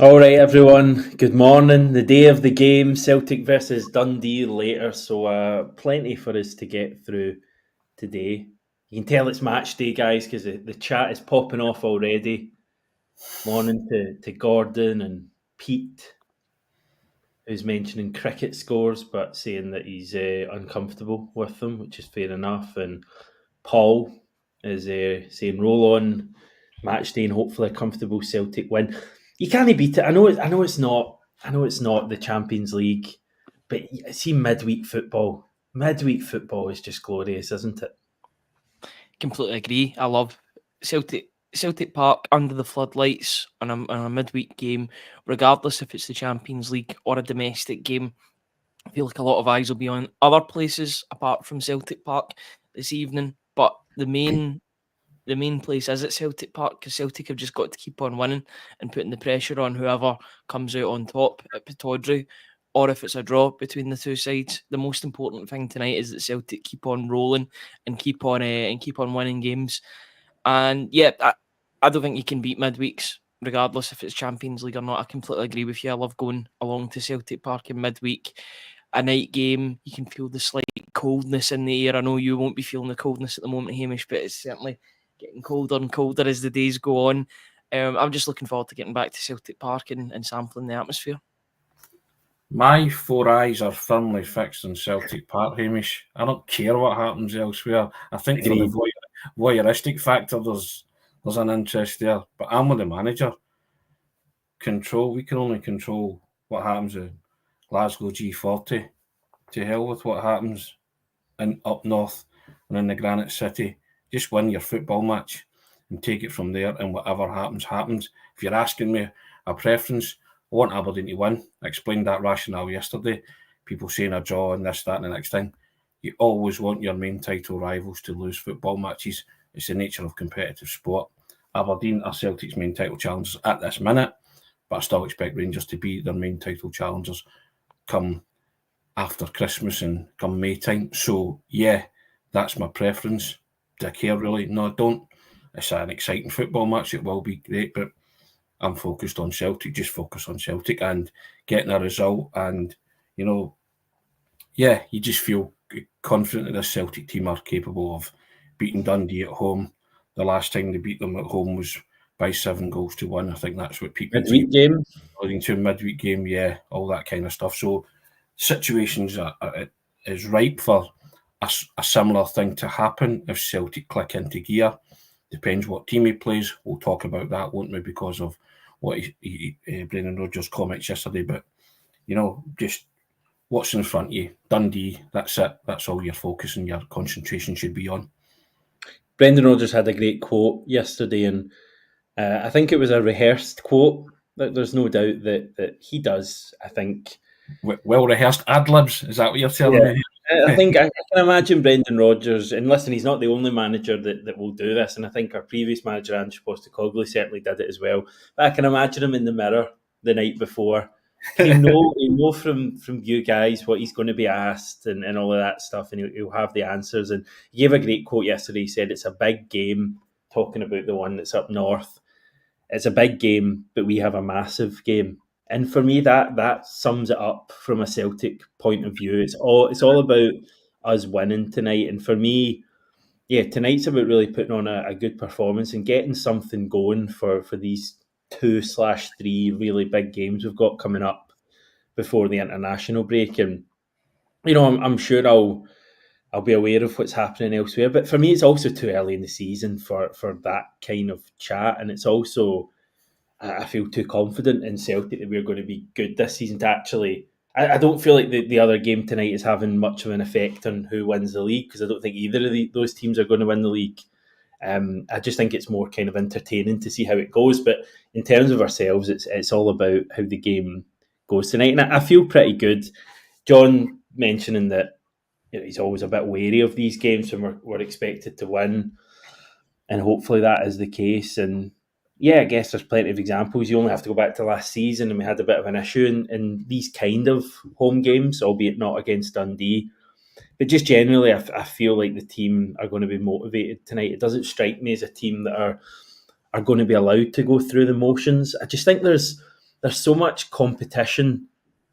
All right, everyone. Good morning. The day of the game, Celtic versus Dundee later. So, plenty for us to get through today. You can tell it's match day, guys, because the chat is popping off already. Morning to Gordon and Pete, who's mentioning cricket scores, but saying that he's uncomfortable with them, which is fair enough. And Paul is saying roll on match day and hopefully a comfortable Celtic win. You can't beat it. I know it's not. I know it's not the Champions League, but see midweek football. Midweek football is just glorious, isn't it? Completely agree. I love Celtic Park under the floodlights on a midweek game, regardless if it's the Champions League or a domestic game. I feel like a lot of eyes will be on other places apart from Celtic Park this evening, but the main place is at Celtic Park because Celtic have just got to keep on winning and putting the pressure on whoever comes out on top at Pittodrie, or if it's a draw between the two sides. The most important thing tonight is that Celtic keep on rolling and keep on winning games. And yeah, I don't think you can beat midweeks, regardless if it's Champions League or not. I completely agree with you. I love going along to Celtic Park in midweek. A night game, you can feel the slight coldness in the air. I know you won't be feeling the coldness at the moment, Hamish, but it's certainly getting colder and colder as the days go on. I'm just looking forward to getting back to Celtic Park and sampling the atmosphere. My four eyes are firmly fixed on Celtic Park, Hamish. I don't care what happens elsewhere. I think for the Agreed. voyeuristic factor, there's an interest there. But I'm with the manager. We can only control what happens in Glasgow G40. To hell with what happens in up north and in the Granite City. Just win your football match and take it from there, and whatever happens, happens. If you're asking me a preference, I want Aberdeen to win. I explained that rationale yesterday. People saying a draw and this, that, and the next thing. You always want your main title rivals to lose football matches. It's the nature of competitive sport. Aberdeen are Celtic's main title challengers at this minute, but I still expect Rangers to be their main title challengers come after Christmas and come May time. So, yeah, that's my preference. Do I care really? No, I don't. It's an exciting football match. It will be great, but I'm focused on Celtic. Just focus on Celtic and getting a result. And, you know, yeah, you just feel confident that this Celtic team are capable of beating Dundee at home. The last time they beat them at home was by 7 goals to 1. I think that's what Pete Midweek game. alluding to, midweek game, yeah, all that kind of stuff. So situations is ripe for a similar thing to happen if Celtic click into gear. Depends what team he plays. We'll talk about that, won't we, because of what Brendan Rodgers' comments yesterday. But, just what's in front of you. Dundee, that's it. That's all your focus and your concentration should be on. Brendan Rodgers had a great quote yesterday, and I think it was a rehearsed quote. There's no doubt that he does. I think. Well rehearsed ad libs, is that what you're telling Yeah. me? I think I can imagine Brendan Rodgers, and listen, he's not the only manager that will do this, and I think our previous manager, Ange Postecoglou, certainly did it as well. But I can imagine him in the mirror the night before. He'll know from you guys what he's going to be asked and all of that stuff, and he'll have the answers. And he gave a great quote yesterday. He said, "It's a big game," talking about the one that's up north. It's a big game, but we have a massive game. And for me, that sums it up from a Celtic point of view. It's all about us winning tonight. And for me, yeah, tonight's about really putting on a good performance and getting something going for these 2/3 really big games we've got coming up before the international break. And I'm sure I'll be aware of what's happening elsewhere. But for me, it's also too early in the season for that kind of chat, and it's also I feel too confident in Celtic that we're going to be good this season to actually. I don't feel like the other game tonight is having much of an effect on who wins the league because I don't think either of those teams are going to win the league. I just think it's more kind of entertaining to see how it goes. But in terms of ourselves, it's all about how the game goes tonight, and I feel pretty good. John mentioning that he's always a bit wary of these games when we're expected to win, and hopefully that is the case. And yeah, I guess there's plenty of examples. You only have to go back to last season, and we had a bit of an issue in these kind of home games, albeit not against Dundee. But just generally, I feel like the team are going to be motivated tonight. It doesn't strike me as a team that are going to be allowed to go through the motions. I just think there's there's so much competition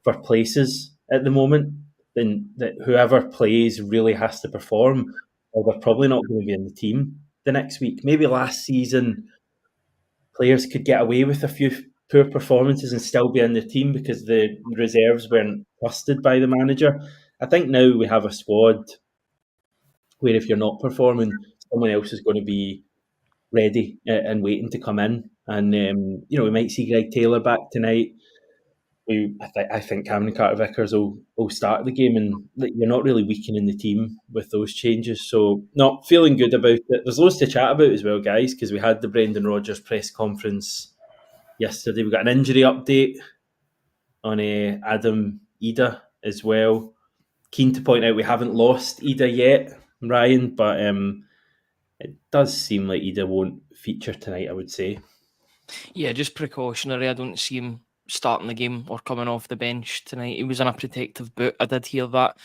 for places at the moment, then that whoever plays really has to perform, or they're probably not going to be in the team the next week. Maybe last season players could get away with a few poor performances and still be in the team because the reserves weren't trusted by the manager. I think now we have a squad where if you're not performing, someone else is going to be ready and waiting to come in. And, we might see Greg Taylor back tonight. I think Cameron Carter-Vickers will start the game, and you're not really weakening the team with those changes. So, not feeling good about it. There's loads to chat about as well, guys, because we had the Brendan Rodgers press conference yesterday. We got an injury update on Adam Ida as well. Keen to point out we haven't lost Ida yet, Ryan, but it does seem like Ida won't feature tonight, I would say. Yeah, just precautionary. I don't see him starting the game or coming off the bench tonight. He was in a protective boot. I did hear that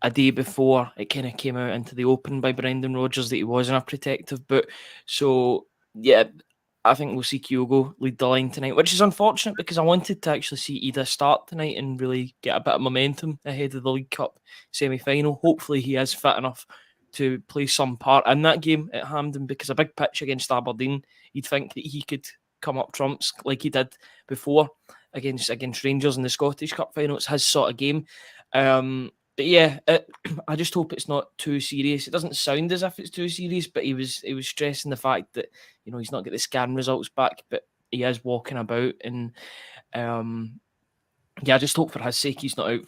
a day before it kind of came out into the open by Brendan Rodgers that he was in a protective boot. So, yeah, I think we'll see Kyogo lead the line tonight, which is unfortunate because I wanted to actually see Ida start tonight and really get a bit of momentum ahead of the League Cup semi-final. Hopefully he is fit enough to play some part in that game at Hampden, because a big pitch against Aberdeen, you'd think that he could come up trumps like he did before against Rangers in the Scottish Cup final. It's his sort of game. But yeah, I just hope it's not too serious. It doesn't sound as if it's too serious, but he was stressing the fact that he's not got the scan results back, but he is walking about, and I just hope for his sake he's not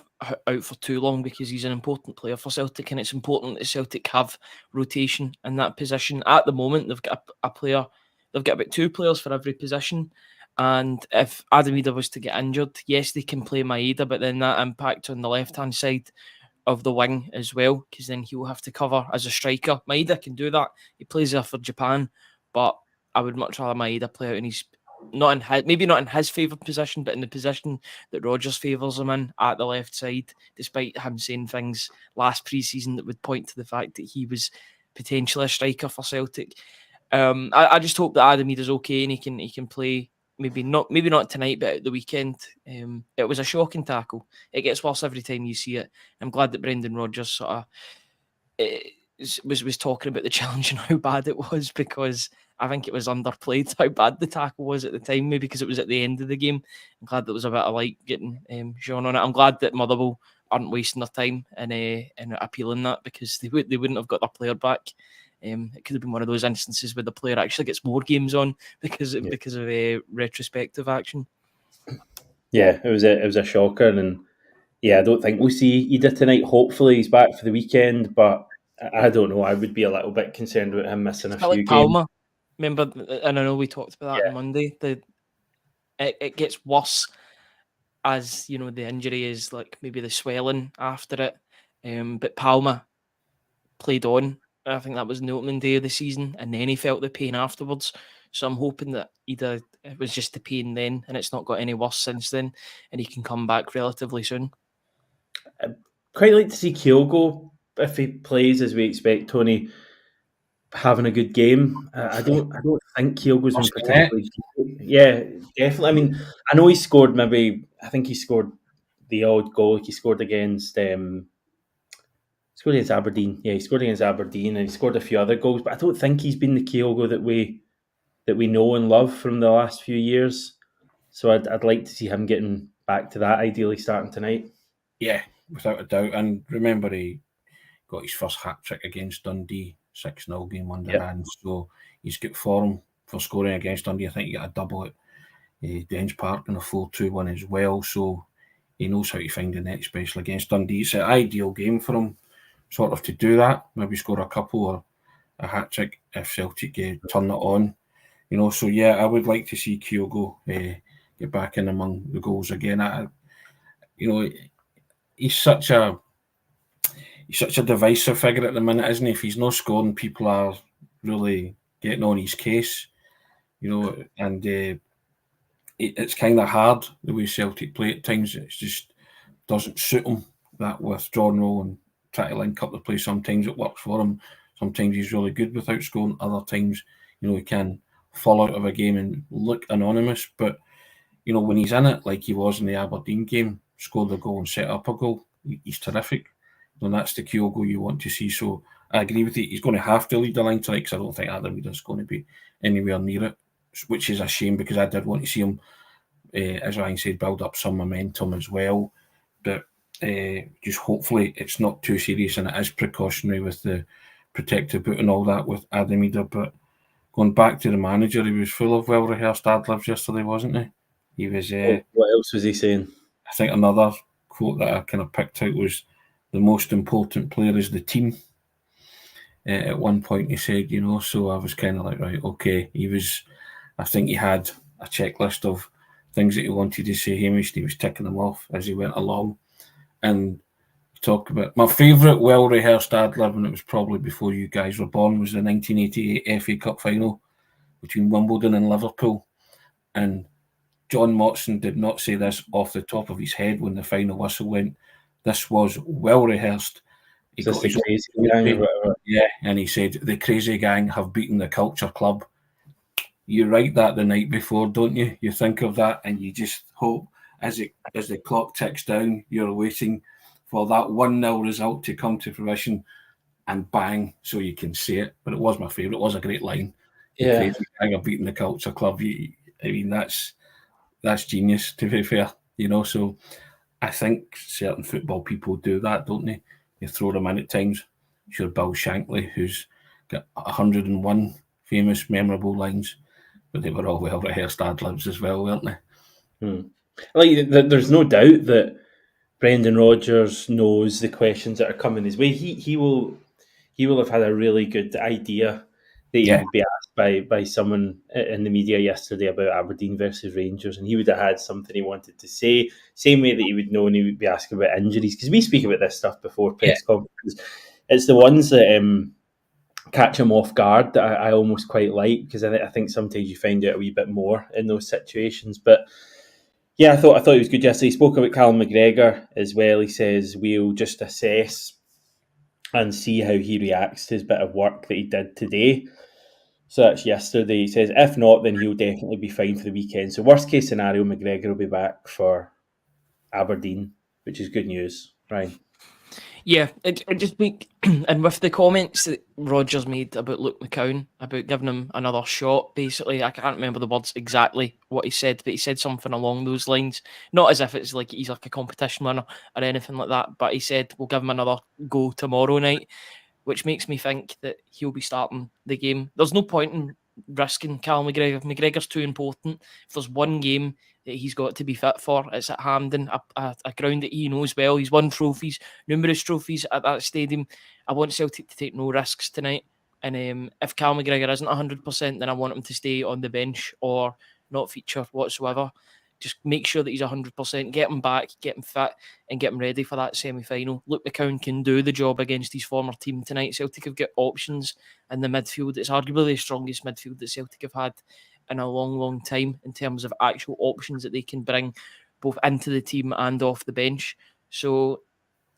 out for too long, because he's an important player for Celtic, and it's important that Celtic have rotation in that position. At the moment, they've got a player. They've got about 2 players for every position. And if Adam Ida was to get injured, yes, they can play Maeda, but then that impacts on the left-hand side of the wing as well, because then he'll have to cover as a striker. Maeda can do that. He plays there for Japan, but I would much rather Maeda play out in his, maybe not in his favoured position, but in the position that Rodgers favours him in at the left side, despite him saying things last pre-season that would point to the fact that he was potentially a striker for Celtic. I just hope that Adam Ida's okay and he can play. Maybe not tonight, but at the weekend. It was a shocking tackle. It gets worse every time you see it. I'm glad that Brendan Rodgers sort of was talking about the challenge and how bad it was, because I think it was underplayed how bad the tackle was at the time, maybe because it was at the end of the game. I'm glad there was a bit of light getting shown on it. I'm glad that Motherwell aren't wasting their time in appealing that, because they wouldn't have got their player back. It could have been one of those instances where the player actually gets more games on because of a retrospective action. Yeah, it was a shocker, and I don't think we'll see Ida tonight. Hopefully he's back for the weekend, but I don't know. I would be a little bit concerned about him missing a few like Palma. Remember, and I know we talked about that on Monday. It gets worse as the injury is, like maybe the swelling after it. But Palma played on. I think that was the opening day of the season, and then he felt the pain afterwards. So I'm hoping that either it was just the pain then, and it's not got any worse since then, and he can come back relatively soon. I'd quite like to see Kyogo, if he plays as we expect, Tony, having a good game. I don't think Kyogo's been particularly good. Yeah, definitely. I mean, I know he scored I think he scored the odd goal. He scored against Aberdeen. Yeah, he scored against Aberdeen, and he scored a few other goals. But I don't think he's been the Kyogo that we know and love from the last few years. So I'd like to see him getting back to that, ideally starting tonight. Yeah, without a doubt. And remember, he got his first hat-trick against Dundee, 6-0 game underhand. So he's got form for scoring against Dundee. I think he got a double at Dens Park in a 4-2 as well. So he knows how to find the net, especially against Dundee. It's an ideal game for him sort of to do that, maybe score a couple or a hat-trick if Celtic turn it on. So yeah, I would like to see Kyogo get back in among the goals again. He's such a divisive figure at the minute, isn't he? If he's not scoring, people are really getting on his case, and it's kind of hard the way Celtic play at times. It just doesn't suit him, that withdrawn role, and try to link up the play. Sometimes it works for him. Sometimes he's really good without scoring. Other times, he can fall out of a game and look anonymous. But when he's in it, like he was in the Aberdeen game, scored a goal and set up a goal, he's terrific. And that's the Kyogo you want to see. So I agree with you. He's going to have to lead the line tonight because I don't think Adam Wheeler's going to be anywhere near it, which is a shame because I did want to see him, as Ryan said, build up some momentum as well. But just hopefully it's not too serious and it is precautionary with the protective boot and all that with Adam Wheeler. But going back to the manager, he was full of well-rehearsed ad-libs yesterday, wasn't he? He was... what else was he saying? I think another quote that I kind of picked out was, the most important player is the team. At one point he said, so I was kind of like, right, okay. I think he had a checklist of things that he wanted to say, Hamish, and he was ticking them off as he went along. And talk about my favourite well-rehearsed ad-lib, and it was probably before you guys were born, was the 1988 FA Cup final between Wimbledon and Liverpool. And John Motson did not say this off the top of his head when the final whistle went. This was well-rehearsed. He got his crazy gang or whatever. Yeah, and he said, the crazy gang have beaten the culture club. You write that the night before, don't you? You think of that and you just hope as the clock ticks down, you're waiting for that 1-0 result to come to fruition and bang, so you can see it. But it was my favourite. It was a great line. The crazy gang have beaten the culture club. I mean, that's genius, to be fair. So I think certain football people do that, don't they? You throw them in at times. Sure, Bill Shankly, who's got 101 famous, memorable lines, but they were all well-rehearsed ad-libs as well, weren't they? There's no doubt that Brendan Rodgers knows the questions that are coming his way. He will have had a really good idea that he would be asked by someone in the media yesterday about Aberdeen versus Rangers, and he would have had something he wanted to say, same way that he would know, and he would be asking about injuries, because we speak about this stuff before press conferences. It's the ones that catch him off guard that I almost quite like, because I think sometimes you find out a wee bit more in those situations. But yeah, I thought he was good yesterday. He spoke about Callum McGregor as well. He says we'll just assess and see how he reacts to his bit of work that he did today. So that's yesterday. He says, if not, then he'll definitely be fine for the weekend. So worst case scenario, McGregor will be back for Aberdeen, which is good news, right? Yeah, it just make and with the comments that Rodgers made about Luke McCown, about giving him another shot, basically, I can't remember the words exactly what he said, but he said something along those lines. Not as if it's like he's like a competition winner or anything like that, but he said we'll give him another go tomorrow night, which makes me think that he'll be starting the game. There's no point in risking Callum McGregor. McGregor's too important. If there's one game that he's got to be fit for, it's at Hampden, a ground that he knows well. He's won trophies, numerous trophies at that stadium. I want Celtic to take no risks tonight. And if Callum McGregor isn't 100%, then I want him to stay on the bench or not feature whatsoever. Just make sure that he's 100%, get him back, get him fit, and get him ready for that semi-final. Luke McCown can do the job against his former team tonight. Celtic have got options in the midfield. It's arguably the strongest midfield that Celtic have had in a long, long time in terms of actual options that they can bring both into the team and off the bench. So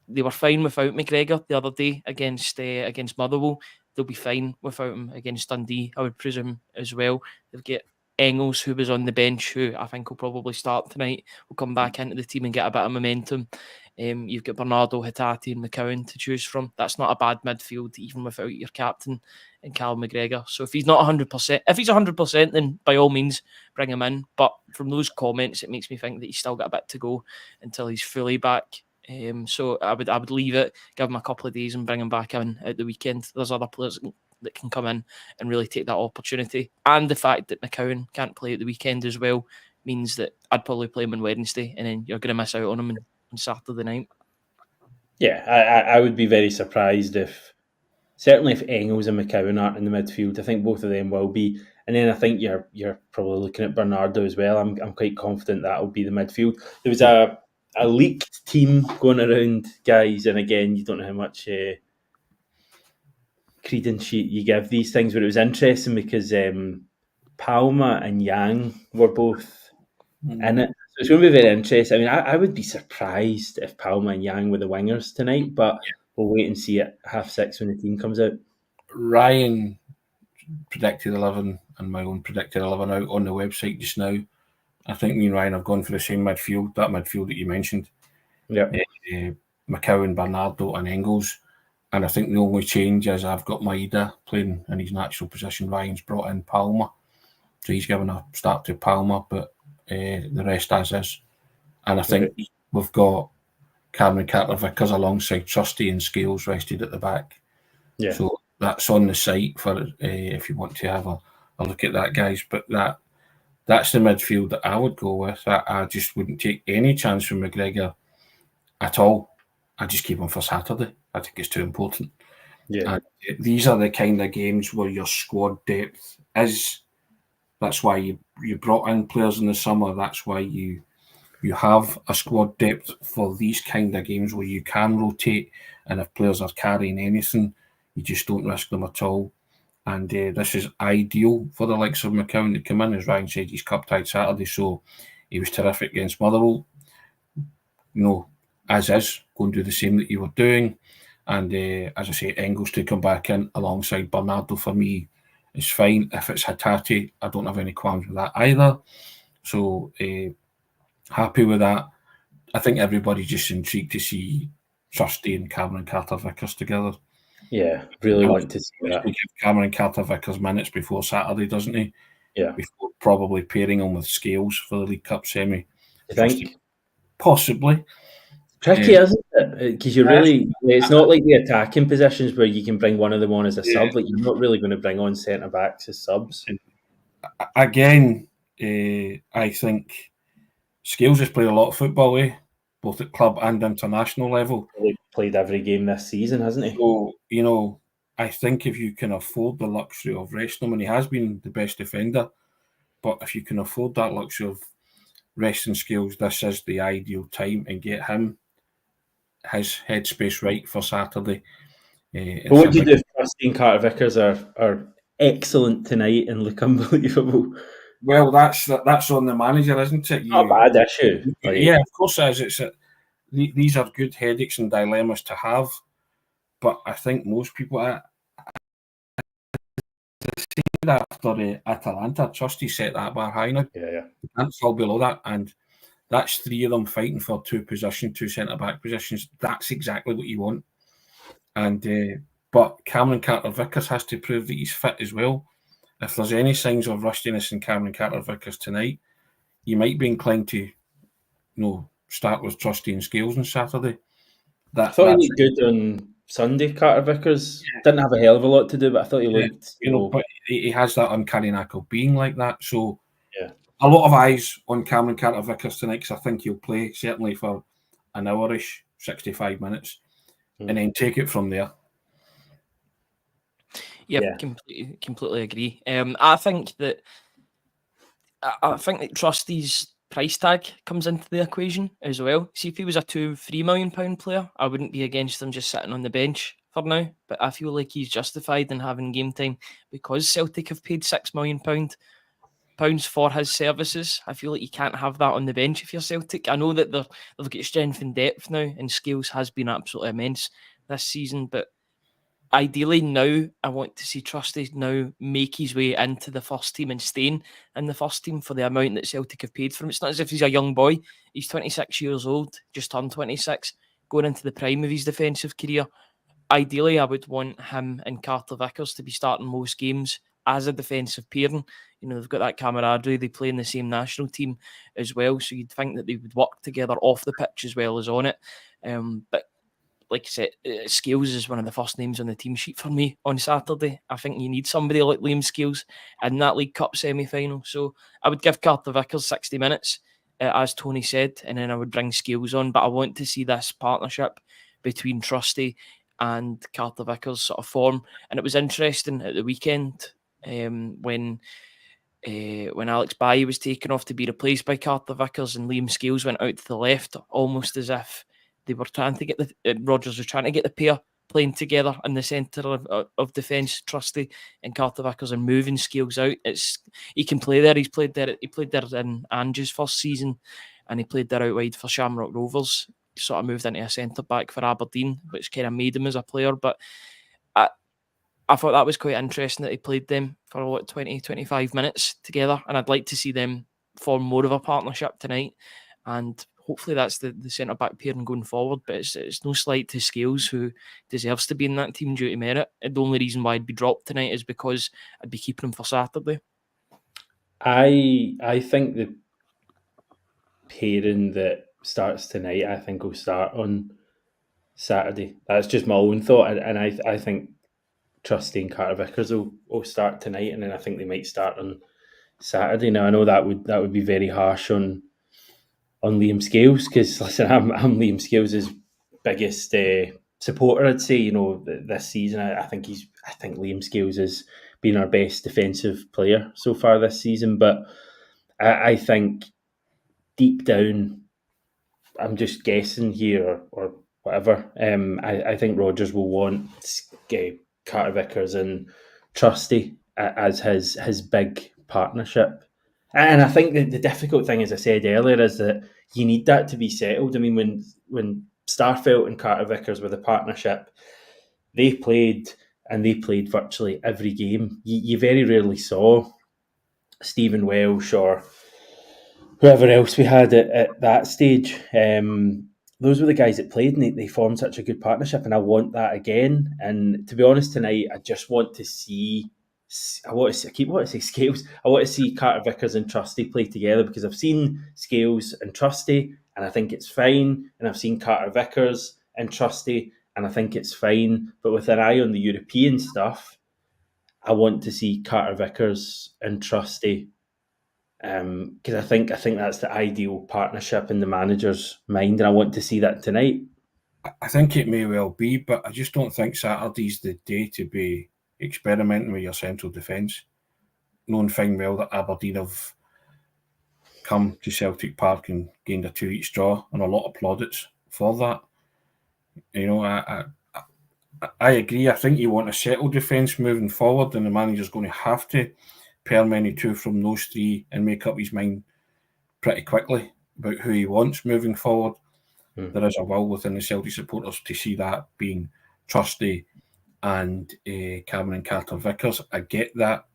they were fine without McGregor the other day against Motherwell. They'll be fine without him against Dundee, I would presume, as well. They've got Engels, who was on the bench, who I think will probably start tonight, will come back into the team and get a bit of momentum. You've got Bernardo, Hatate and McCowan to choose from. That's not a bad midfield, even without your captain and Callum McGregor. So if he's not 100%, if he's 100%, then by all means, bring him in. But from those comments, it makes me think that he's still got a bit to go until he's fully back. So I would leave it, give him a couple of days and bring him back in at the weekend. There's other players that can come in and really take that opportunity. And the fact that McCowan can't play at the weekend as well means that I'd probably play him on Wednesday, and then you're going to miss out on him on Saturday night. Yeah, I would be very surprised if Engels and McCowan aren't in the midfield. I think both of them will be. And then I think you're probably looking at Bernardo as well. I'm quite confident that will be the midfield. There was a leaked team going around, guys, and again, you don't know how much credence you give these things, but it was interesting because Palma and Yang were both in it. So it's going to be very interesting. I mean, I would be surprised if Palma and Yang were the wingers tonight, but we'll wait and see at 6:30 when the team comes out. Ryan predicted 11 and my own predicted 11 out on the website just now. I think me and Ryan have gone for the same midfield, that midfield that you mentioned. Yeah. McCowan, Bernardo and Engels. And I think the only change is I've got Maeda playing in his natural position. Ryan's brought in Palma. So he's given a start to Palma, but the rest as is. And I think we've got Cameron Carter-Vickers alongside Trusty and Scales rested at the back. Yeah. So that's on the site for if you want to have a look at that, guys. But that's the midfield that I would go with. I just wouldn't take any chance from McGregor at all. I just keep him for Saturday. I think it's too important. Yeah. And these are the kind of games where your squad depth is. That's why you brought in players in the summer. That's why you have a squad depth for these kind of games where you can rotate. And if players are carrying anything, you just don't risk them at all. And this is ideal for the likes of McCowan to come in. As Ryan said, he's cup-tied Saturday, so he was terrific against Motherwell. As is, go and do the same that you were doing. And as I say, Engels to come back in alongside Bernardo for me is fine. If it's Hatate, I don't have any qualms with that either. So happy with that. I think everybody's just intrigued to see Trusty and Cameron Carter-Vickers together. Yeah, really want to see that. Give Cameron Carter-Vickers minutes before Saturday, doesn't he? Yeah. Before probably pairing him with Scales for the League Cup semi. You think? Possibly. Tricky, isn't it? Because it's not like the attacking positions where you can bring one of them on as a sub. Like, you're not really going to bring on centre-backs as subs. Again, I think Scales has played a lot of football, both at club and international level. He's played every game this season, hasn't he? So, I think if you can afford the luxury of resting him, and he has been the best defender, but if you can afford that luxury of resting Scales, this is the ideal time and get him his headspace right for Saturday. But what do you do if Trusty and Carter-Vickers are excellent tonight and look unbelievable? Well, that's on the manager, isn't it? Not a bad issue. Yeah, of course it is. These are good headaches and dilemmas to have, but I think most people after Atalanta, Trusty set that bar high now. Yeah. Can't fall below that, and that's three of them fighting for two centre-back positions. That's exactly what you want. And but Cameron Carter-Vickers has to prove that he's fit as well. If there's any signs of rustiness in Cameron Carter-Vickers tonight, you might be inclined to, start with Trusty and Scales on Saturday. I thought he looked good on Sunday. Carter-Vickers didn't have a hell of a lot to do, but I thought he looked. But he has that uncanny knack of being like that. So a lot of eyes on Cameron Carter-Vickers tonight, because I think he'll play certainly for an hour-ish, 65 minutes, and then take it from there. Yeah, completely agree. I think that Trusty's price tag comes into the equation as well. See, if he was a £2-3 million player, I wouldn't be against him just sitting on the bench for now. But I feel like he's justified in having game time because Celtic have paid £6 million for his services. I feel like you can't have that on the bench if you're Celtic. I know that they've got strength and depth now, and Scales has been absolutely immense this season, but ideally now I want to see Trusty now make his way into the first team and staying in the first team for the amount that Celtic have paid for him. It's not as if he's a young boy. He's 26 years old, just turned 26, going into the prime of his defensive career. Ideally, I would want him and Carter-Vickers to be starting most games as a defensive pairing. They've got that camaraderie. They play in the same national team as well, so you'd think that they would work together off the pitch as well as on it. But like I said, Scales is one of the first names on the team sheet for me on Saturday. I think you need somebody like Liam Scales in that League Cup semi-final. So I would give Carter-Vickers 60 minutes, as Tony said, and then I would bring Scales on. But I want to see this partnership between Trusty and Carter-Vickers sort of form. And it was interesting at the weekend when Alex Bailly was taken off to be replaced by Carter-Vickers and Liam Scales went out to the left, almost as if they were trying to get Rodgers was trying to get the pair playing together in the centre of defence, Trusty and Carter-Vickers, and moving Scales out. He can play there. He played there in Ange's first season, and he played there out wide for Shamrock Rovers. Sort of moved into a centre back for Aberdeen, which kind of made him as a player. But I thought that was quite interesting that he played them for 20-25 minutes together, and I'd like to see them form more of a partnership tonight, and hopefully that's the centre back pairing going forward. But it's no slight to Scales, who deserves to be in that team due to merit. And the only reason why I'd be dropped tonight is because I'd be keeping him for Saturday. I think the pairing that starts tonight, I think will start on Saturday. That's just my own thought, and I think Trusty and Carter Vickers will start tonight, and then I think they might start on Saturday. Now I know that would be very harsh on Liam Scales, because listen, I'm Liam Scales' biggest supporter, I'd say, this season. I think Liam Scales has been our best defensive player so far this season, but I think deep down, I'm just guessing here or whatever, I think Rodgers will want Carter Vickers and Trusty as his big partnership. And I think the difficult thing, as I said earlier, is that you need that to be settled. I mean, when Starfelt and Carter Vickers were the partnership, they played virtually every game. You very rarely saw Stephen Welsh or whoever else we had at that stage. Those were the guys that played, and they formed such a good partnership, and I want that again. And to be honest, tonight, I just want to see... I want to say Scales. I want to see Carter Vickers and Trusty play together, because I've seen Scales and Trusty, and I think it's fine. And I've seen Carter Vickers and Trusty, and I think it's fine. But with an eye on the European stuff, I want to see Carter Vickers and Trusty, because I think that's the ideal partnership in the manager's mind, and I want to see that tonight. I think it may well be, but I just don't think Saturday's the day to be experimenting with your central defence, knowing fine well that Aberdeen have come to Celtic Park and gained a 2 each draw, and a lot of plaudits for that. I agree. I think you want a settled defence moving forward, and the manager's going to have to pair many two from those three and make up his mind pretty quickly about who he wants moving forward. There is a will within the Celtic supporters to see that being Trusty and Cameron Carter Vickers. I get that.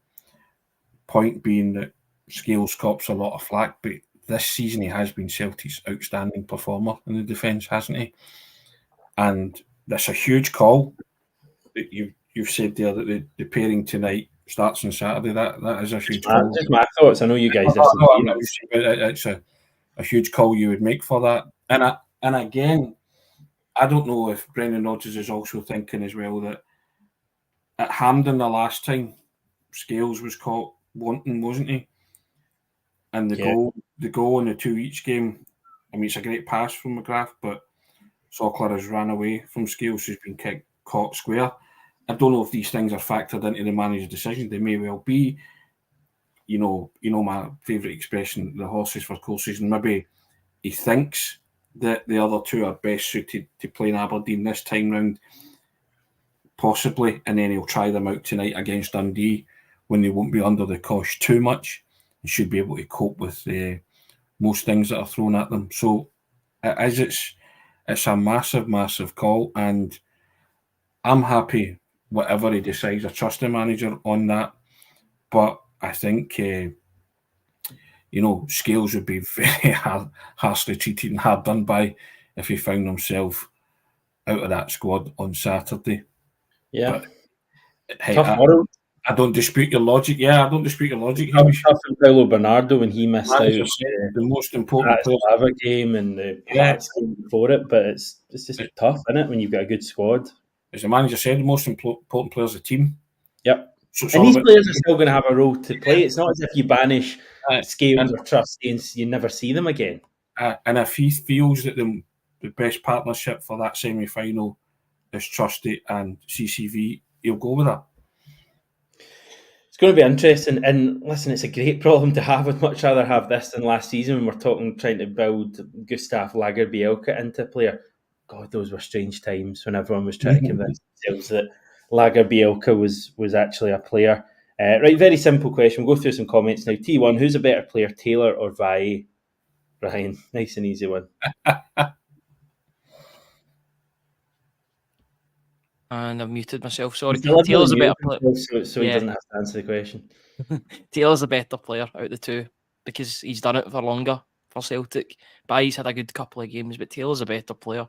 Point being that Scales cops a lot of flack, but this season he has been Celtic's outstanding performer in the defence, hasn't he? And that's a huge call that you've said there, that the pairing tonight starts on Saturday. That is a huge call. Just my thoughts. I know you guys it's a huge call you would make for that. And again, I don't know if Brendan Rodgers is also thinking as well that at Hampden the last time, Scales was caught wanting, wasn't he? And the goal in the 2 each game, I mean, it's a great pass from McGrath, but Sockler has ran away from Scales, who's been caught square. I don't know if these things are factored into the manager's decision. They may well be. You know my favourite expression, the horses for courses, and maybe he thinks that the other two are best suited to play in Aberdeen this time round, possibly, and then he'll try them out tonight against Dundee when they won't be under the cosh too much and should be able to cope with most things that are thrown at them. So it's a massive, massive call, and I'm happy whatever he decides. I trust the manager on that, but I think Scales would be very harshly treated and hard done by if he found himself out of that squad on Saturday. Yeah. But, hey, I don't dispute your logic. Yeah, I don't dispute your logic. Tough for Paulo Bernardo when he missed out the most important player game and the Hearts game before it, but it's just tough, isn't it, when you've got a good squad? As the manager said, the most important player is the team. Yep. So and these players are still going to have a role to play. It's not as if you banish Scales or Trusty and you never see them again. And if he feels that the best partnership for that semi-final is Trusty and CCV, he'll go with that. It's going to be interesting. And listen, it's a great problem to have. I'd much rather have this than last season when we're trying to build Gustav Lagerbielke into a player. God, those were strange times when everyone was trying to convince themselves that Lagerbielke was actually a player. Right, very simple question. We'll go through some comments now. T1, who's a better player, Taylor or Valle? Ryan, nice and easy one. And I've muted myself, sorry. Taylor's a better player. So he doesn't have to answer the question. Taylor's a better player out of the two. because he's done it for longer for Celtic. Bailly's had a good couple of games, but Taylor's a better player.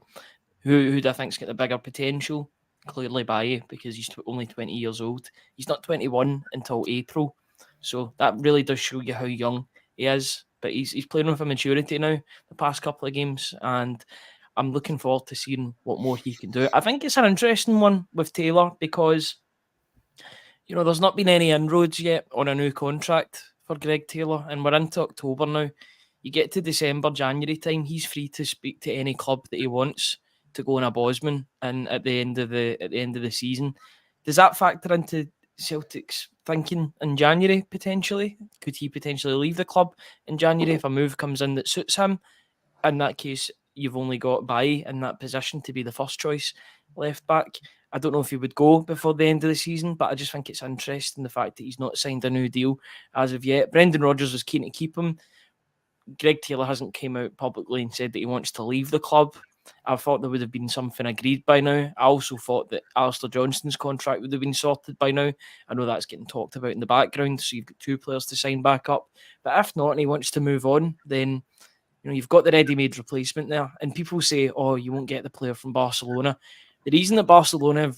Who do I think's got the bigger potential? Clearly Bailly, because he's only 20 years old. He's not 21 until April. So that really does show you how young he is. But he's playing with a maturity now the past couple of games, and I'm looking forward to seeing what more he can do. I think it's an interesting one with Taylor because, you know, there's not been any inroads yet on a new contract for Greg Taylor, and we're into October now. You get to December, January time, he's free to speak to any club that he wants to go on a Bosman and at the end of the season. Does that factor into Celtic's thinking in January potentially? Could he potentially leave the club in January if a move comes in that suits him? In that case, you've only got Bailly in that position to be the first choice left back. I don't know if he would go before the end of the season, but I just think it's interesting the fact that he's not signed a new deal as of yet. Brendan Rodgers was keen to keep him. Greg Taylor hasn't came out publicly and said that he wants to leave the club. I thought there would have been something agreed by now. I also thought that Alistair Johnston's contract would have been sorted by now. I know that's getting talked about in the background, so you've got two players to sign back up. But if not, and he wants to move on, then you've got the ready-made replacement there. And people say, oh, you won't get the player from Barcelona. The reason that Barcelona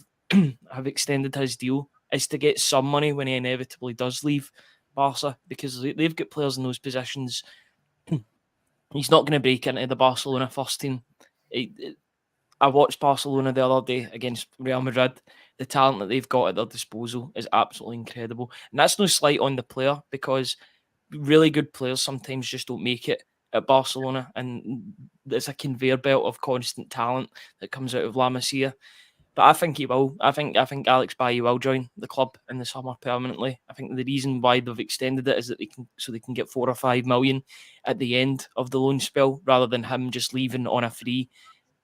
have extended his deal is to get some money when he inevitably does leave Barca, because they've got players in those positions. He's not going to break into the Barcelona first team. I watched Barcelona the other day against Real Madrid. The talent that they've got at their disposal is absolutely incredible. And that's no slight on the player, because really good players sometimes just don't make it at Barcelona, and there's a conveyor belt of constant talent that comes out of La Masia. But I think he will. I think Alex Bailly will join the club in the summer permanently. I think the reason why they've extended it is that they can get 4 or 5 million at the end of the loan spell, rather than him just leaving on a free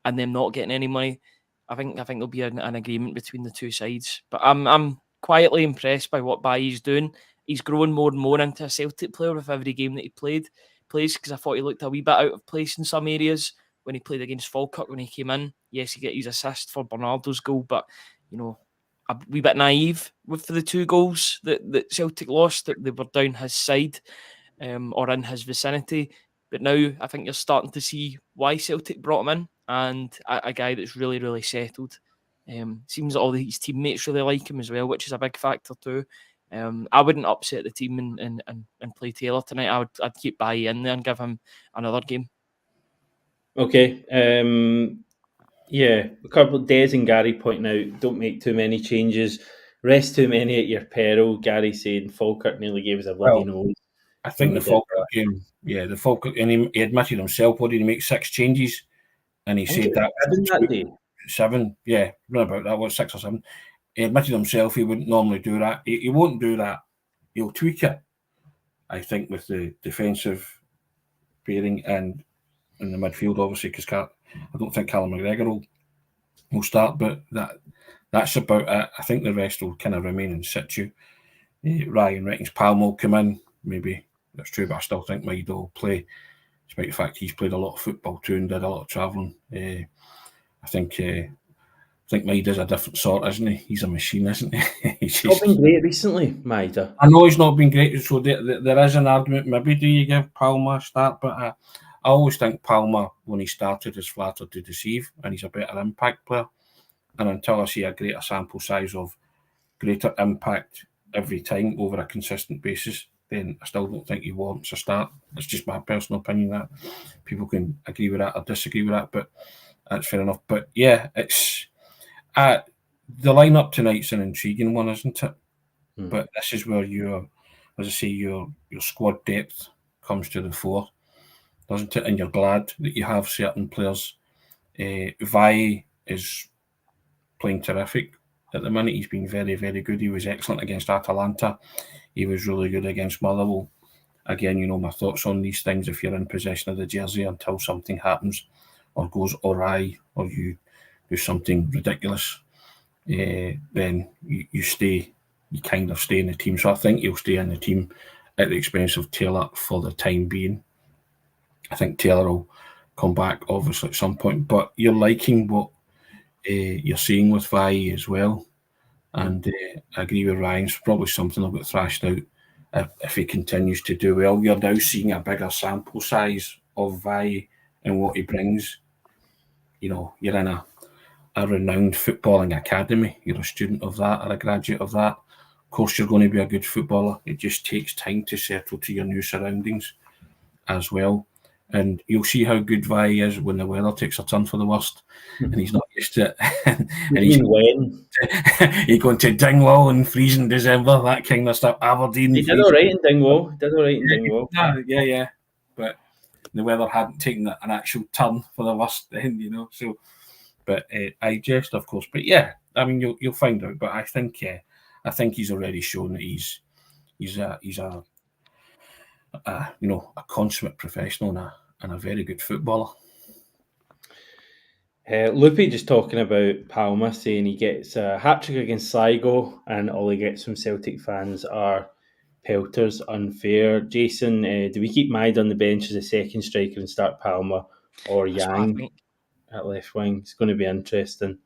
and them not getting any money. I think there'll be an agreement between the two sides. But I'm quietly impressed by what Bailly's doing. He's growing more and more into a Celtic player with every game that he plays, because I thought he looked a wee bit out of place in some areas when he played against Falkirk when he came in. Yes, he got his assist for Bernardo's goal, but, a wee bit naive with the 2 goals that Celtic lost, that they were down his side or in his vicinity. But now I think you're starting to see why Celtic brought him in, and a guy that's really, really settled. Seems that all his teammates really like him as well, which is a big factor too. I wouldn't upset the team and play Taylor tonight. I'd keep Bailly in there and give him another game. Okay. A couple of Des and Gary pointing out, don't make too many changes. Rest too many at your peril. Gary saying Falkirk nearly gave us a bloody nose. I think the Falkirk game, the Falkirk, and he admitted himself, what did he make 6 changes? And he said that 7 that day. 7, run about that, was 6 or 7. He admitted himself he wouldn't normally do that. He won't do that. He'll tweak it, I think, with the defensive pairing and in the midfield, obviously, because I don't think Callum McGregor will start, but that's about it. I think the rest will kind of remain in situ. Ryan reckons Palma will come in. Maybe that's true, but I still think Maida will play, despite the fact he's played a lot of football too and did a lot of travelling. I think Maida's a different sort, isn't he? He's a machine, isn't he? He's not been great recently, Maida. I know he's not been great, so there is an argument. Maybe do you give Palma a start? But I always think Palma, when he started, is flattered to deceive, and he's a better impact player. And until I see a greater sample size of greater impact every time over a consistent basis, then I still don't think he warrants a start. It's just my personal opinion. That people can agree with that or disagree with that, but that's fair enough. But it's the lineup tonight's an intriguing one, isn't it? But this is where your squad depth comes to the fore, doesn't it? And you're glad that you have certain players. Vai is playing terrific at the minute. He's been very, very good. He was excellent against Atalanta. He was really good against Motherwell. Again, my thoughts on these things. If you're in possession of the jersey until something happens or goes awry or you do something ridiculous, then you stay. You kind of stay in the team. So I think he'll stay in the team at the expense of Taylor for the time being. I think Taylor will come back, obviously, at some point. But you're liking what you're seeing with Vai as well. And I agree with Ryan. It's probably something that'll get thrashed out if he continues to do well. You're now seeing a bigger sample size of Vi and what he brings. You're in a renowned footballing academy. You're a student of that or a graduate of that. Of course, you're going to be a good footballer. It just takes time to settle to your new surroundings as well. And you'll see how good Vi is when the weather takes a turn for the worst and he's not used to it. And he's going to Dingwall in freezing December, that kind of stuff. Aberdeen. He did all right in Dingwall. Yeah. But the weather hadn't taken an actual turn for the worst then, So, but I jest, of course. But yeah, I mean, you'll find out. But I think he's already shown that he's a consummate professional and a very good footballer. Loopy just talking about Palma, saying he gets a hat-trick against Sligo and all he gets from Celtic fans are pelters. Unfair. Jason, do we keep Maida on the bench as a second striker and start Palma or Yang at left wing? It's going to be interesting.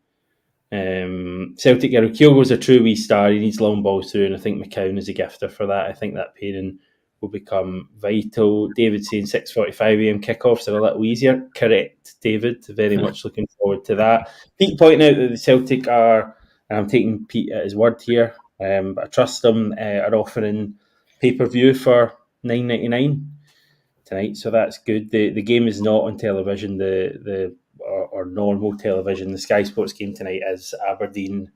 Celtic, Kyogo's a true wee star. He needs long balls through, and I think McCown is a gifter for that. I think that pairing will become vital. David saying 6:45 a.m. kickoffs are a little easier. Correct, David. Very much looking forward to that. Pete pointing out that the Celtic are, and I'm taking Pete at his word here, but I trust them, are offering pay-per-view for $9.99 tonight, so that's good. The game is not on television, or normal television. The Sky Sports game tonight is Aberdeen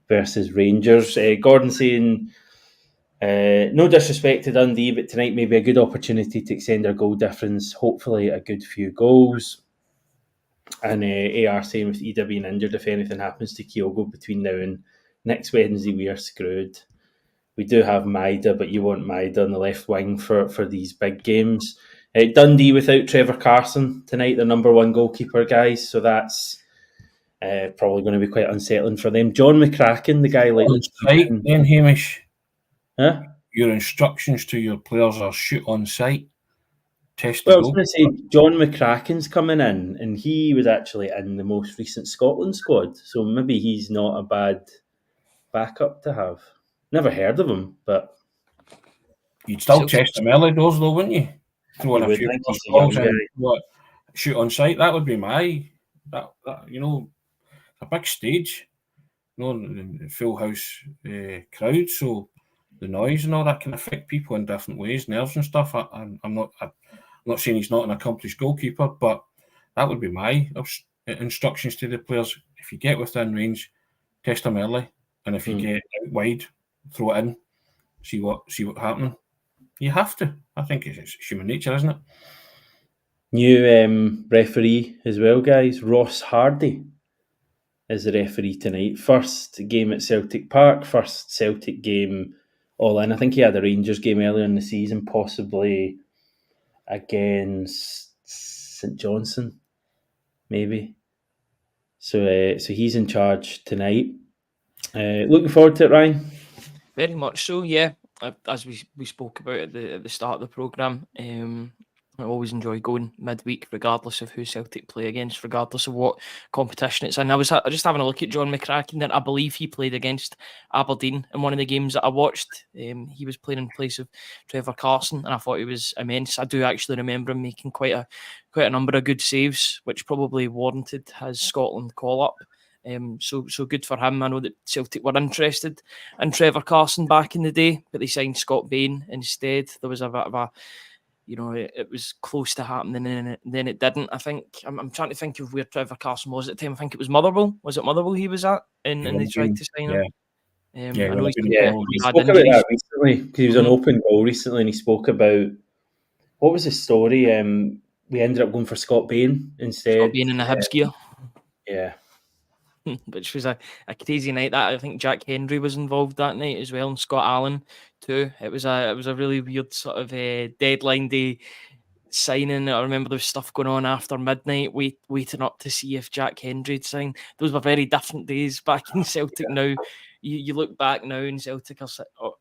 versus Rangers. Gordon saying, no disrespect to Dundee, but tonight may be a good opportunity to extend our goal difference, hopefully a good few goals. And AR saying with Ida being injured, if anything happens to Kyogo between now and next Wednesday, we are screwed. We do have Maida, but you want Maida on the left wing for these big games. Dundee without Trevor Carson tonight, the number one goalkeeper, guys. So that's probably going to be quite unsettling for them. John McCracken, the guy like... Right, then, Hamish. Huh? Your instructions to your players are shoot on sight. Test well, I was going to say, John McCracken's coming in, and he was actually in the most recent Scotland squad. So maybe he's not a bad backup to have. Never heard of him, but... You'd still test him early doors, though, wouldn't you? Throwing a few balls and shoot on sight. That would be my... That a big stage. Full house crowd, so the noise and all that can affect people in different ways, nerves and stuff. I'm not saying he's not an accomplished goalkeeper, but that would be my instructions to the players. If you get within range, test him early, and if you get out wide, throw it in, see what happening. You have to. I think it's human nature, isn't it? New referee as well, guys. Ross Hardy is the referee tonight. First game at Celtic Park, first Celtic game all in. I think he had a Rangers game earlier in the season, possibly against St Johnstone, maybe. So he's in charge tonight. Looking forward to it, Ryan. Very much so, yeah. As we spoke about at the start of the programme, I always enjoy going midweek, regardless of who Celtic play against, regardless of what competition it's in. I was just having a look at John McCracken there. I believe he played against Aberdeen in one of the games that I watched. He was playing in place of Trevor Carson, and I thought he was immense. I do actually remember him making quite a number of good saves, which probably warranted his Scotland call-up. So good for him. I know that Celtic were interested in Trevor Carson back in the day, but they signed Scott Bain instead. There was a bit of a... it was close to happening and then it didn't. I think I'm trying to think of where Trevor Carson was at the time. I think it was Motherwell. Was it Motherwell he was at? And they tried to sign him. He spoke about that recently because he was on Open Goal recently, and he spoke about what was the story. We ended up going for Scott Bain instead. Scott Bain in the Hibs gear. Yeah. Which was a crazy night. That I think Jack Hendry was involved that night as well, and Scott Allen too. It was a really weird sort of deadline day signing. I remember there was stuff going on after midnight, waiting up to see if Jack Hendry had signed. Those were very different days back in Celtic. Now you look back now, and Celtic are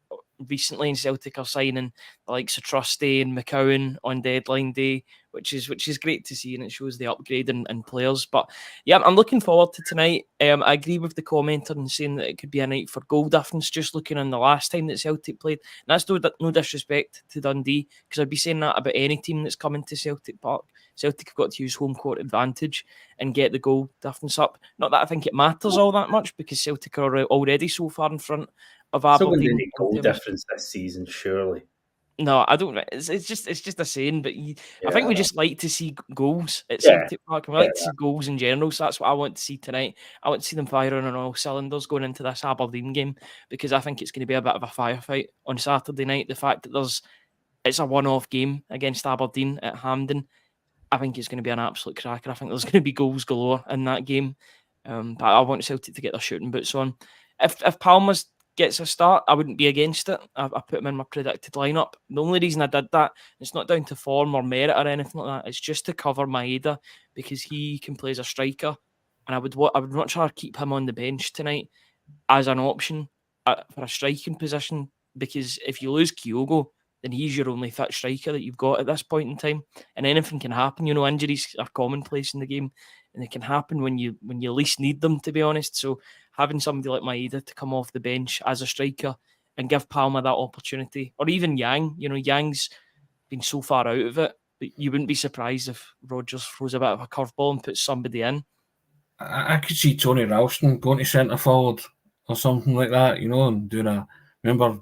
recently, and Celtic are signing the likes of Trusty and McCowan on deadline day, which is great to see, and it shows the upgrade in players. But yeah, I'm looking forward to tonight. I agree with the commenter in saying that it could be a night for goal difference, just looking on the last time that Celtic played. And that's no disrespect to Dundee, because I'd be saying that about any team that's coming to Celtic Park. Celtic have got to use home court advantage and get the goal difference up. Not that I think it matters all that much, because Celtic are already so far in front of Still going to Aberdeen. need goal difference this season, surely. No, I don't. It's just a saying, but I think we just like to see goals at Yeah. Celtic Park. We like to see goals in general, so that's what I want to see tonight. I want to see them firing on all cylinders going into this Aberdeen game, because I think it's going to be a bit of a firefight on Saturday night. The fact that it's a one-off game against Aberdeen at Hampden, I think it's going to be an absolute cracker. I think there's going to be goals galore in that game. But I want Celtic to get their shooting boots on. If Palma's gets a start, I wouldn't be against it. I put him in my predicted lineup. The only reason I did that, it's not down to form or merit or anything like that. It's just to cover Maeda, because he can play as a striker, and I would much rather keep him on the bench tonight as an option for a striking position, because if you lose Kyogo, then he's your only fit striker that you've got at this point in time, and anything can happen. Injuries are commonplace in the game, and they can happen when you least need them, to be honest. So having somebody like Maeda to come off the bench as a striker and give Palma that opportunity, or even Yang. Yang's been so far out of it, but you wouldn't be surprised if Rodgers throws a bit of a curveball and puts somebody in. I could see Tony Ralston going to centre forward or something like that, and doing remember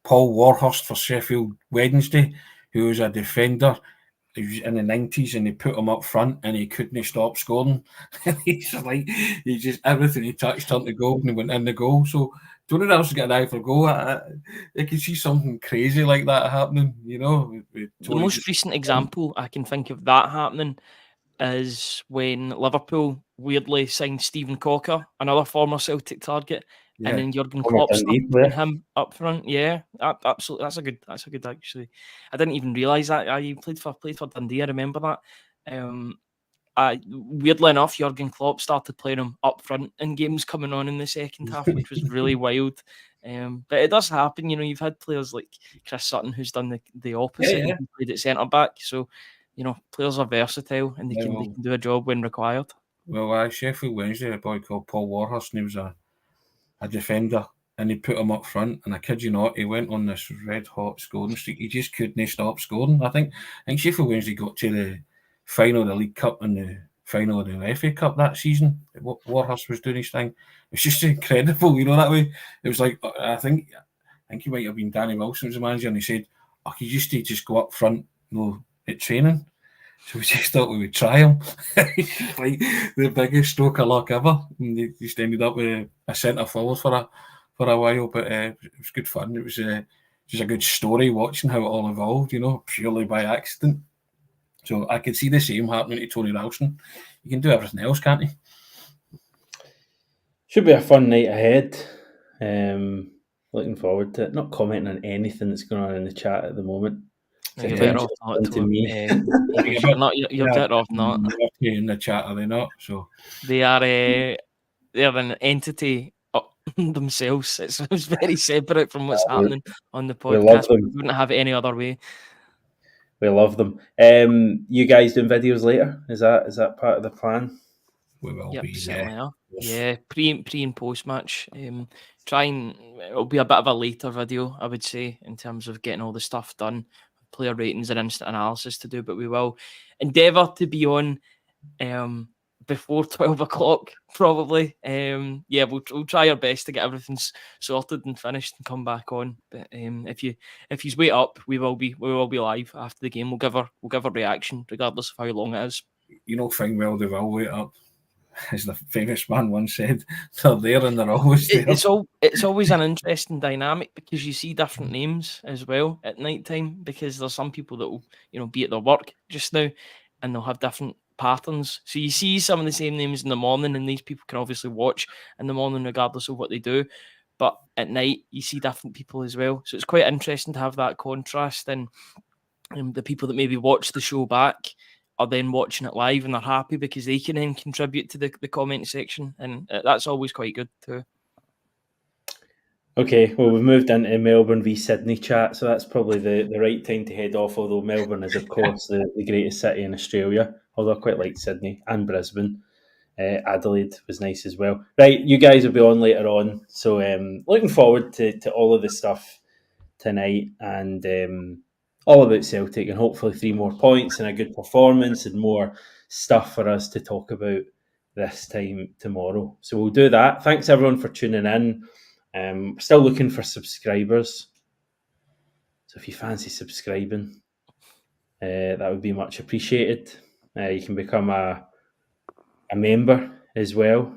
Paul Warhurst for Sheffield Wednesday, who was a defender. He was in the 90s, and they put him up front, and he couldn't stop scoring. He just everything he touched turned to goal, and he went in the goal. So Tony Ralston got an eye for goal. I could see something crazy like that happening. The most recent example I can think of that happening is when Liverpool weirdly signed Stephen Cocker, another former Celtic target, and then Jurgen Klopp started putting him up front. Yeah, absolutely. That's a good actually. I didn't even realise that. He played for Dundee. I remember that. Weirdly enough, Jurgen Klopp started playing him up front in games coming on in the second half, which was really wild. But it does happen. You've had players like Chris Sutton who's done the opposite. Yeah. He played at centre back. So, players are versatile, and they can do a job when required. Well, Sheffield Wednesday, a boy called Paul Warhurst, and he was a defender, and he put him up front, and I kid you not, he went on this red hot scoring streak. He just couldn't stop scoring. I think Sheffield Wednesday got to the final of the League Cup and the final of the FA Cup that season. Warhurst was doing his thing. It's just incredible, that way. It was like, I think he might have been Danny Wilson was the manager, and he said, he used to just go up front, at training. So we just thought we would try him. Like the biggest stroke of luck ever. And they just ended up with a centre forward for a while, but it was good fun. It was just a good story watching how it all evolved, purely by accident. So I could see the same happening to Tony Ralston. He can do everything else, can't he? Should be a fun night ahead. Looking forward to it. Not commenting on anything that's going on in the chat at the moment. You're better off not to me. You're better off not. In the chat, are they not? So they're an entity themselves. It's very separate from what's happening on the podcast. We wouldn't have it any other way. We love them. You guys doing videos later? Is that part of the plan? We will be. Yeah, pre and post match. It'll be a bit of a later video, I would say, in terms of getting all the stuff done. Player ratings and instant analysis to do, but we will endeavour to be on before 12 o'clock, probably. We'll try our best to get everything sorted and finished and come back on. But if you wait up, we will be live after the game. We'll give a reaction regardless of how long it is. Fine well they will wait up. As the famous man once said, they're there and they're always there. It's always an interesting dynamic, because you see different names as well at night time, because there's some people that will be at their work just now, and they'll have different patterns. So you see some of the same names in the morning, and these people can obviously watch in the morning regardless of what they do. But at night you see different people as well. So it's quite interesting to have that contrast, and the people that maybe watch the show back are then watching it live, and they're happy because they can then contribute to the comment section, and that's always quite good too. Okay, well, we've moved into Melbourne v Sydney chat, so that's probably the right time to head off, although Melbourne is, of course, the greatest city in Australia, although I quite like Sydney and Brisbane. Adelaide was nice as well. Right, you guys will be on later on, so looking forward to all of the stuff tonight and all about Celtic, and hopefully 3 more points and a good performance and more stuff for us to talk about this time tomorrow. So we'll do that. Thanks everyone for tuning in. Still looking for subscribers. So if you fancy subscribing, that would be much appreciated. You can become a member as well.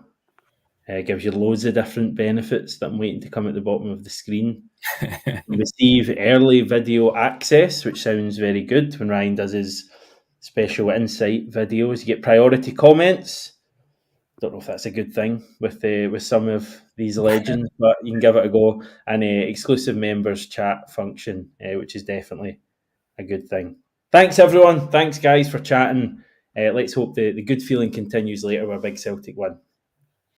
Gives you loads of different benefits that I'm waiting to come at the bottom of the screen. You receive early video access, which sounds very good when Ryan does his special insight videos. You get priority comments. Don't know if that's a good thing with some of these legends, but you can give it a go. And exclusive members chat function, which is definitely a good thing. Thanks, everyone. Thanks, guys, for chatting. Let's hope the good feeling continues later with a big Celtic win.